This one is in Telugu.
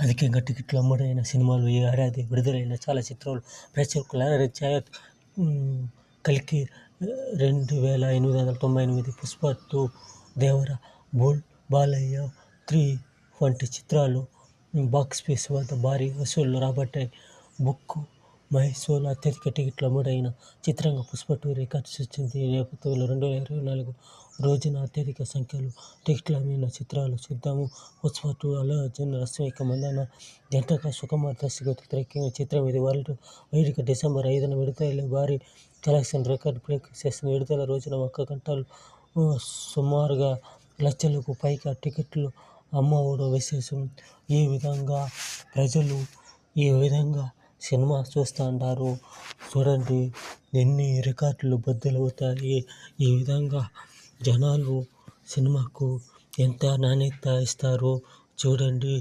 అధికంగా టికెట్లు అమ్ముడైన సినిమాలు, ఈ ఏడాది విడుదలైన చాలా చిత్రాలు ప్రేక్షకులను అలరించాయి. 'కల్కి' 2898, 'పుష్ప 2', 'దేవర', 'బోల్ బాలయ్య 3' వంటి చిత్రాలు బాక్సాఫీస్ వద్ద భారీ వసూళ్లు రాబట్టాయి. బుక్ మై షోలో అత్యధిక టికెట్లు అమ్ముడైన చిత్రంగా 'పుష్ప 2' రికార్డు సృష్టించింది. ఈ నేపథ్యంలో 2024 రోజున అత్యధిక సంఖ్యలో టికెట్లు అమ్మిన చిత్రాలు చూద్దాము. 'పుష్ప 2' అల్లు అర్జున్, రష్మిక మందన్న జంటగా సుకుమార్ దర్శకత్వంలో తెరకెక్కిన చిత్రం ఇది. వరల్డ్ వైడ్గా డిసెంబర్ 5న విడుదలై భారీ కలెక్షన్స్ రికార్డు బ్రేక్ చేసింది. విడుదల రోజున ఒక్క గంటలో సుమారుగా లక్షలకు పైగా టికెట్లు అమ్మవడం విశేషం. ఈ విధంగా ప్రజలు సినిమా చూస్తుంటారు. చూడండి ఎన్ని రికార్డులు బద్దలవుతాయి. ఈ విధంగా జనాలు సినిమాకు ఎంత నాణ్యత ఇస్తారో చూడండి.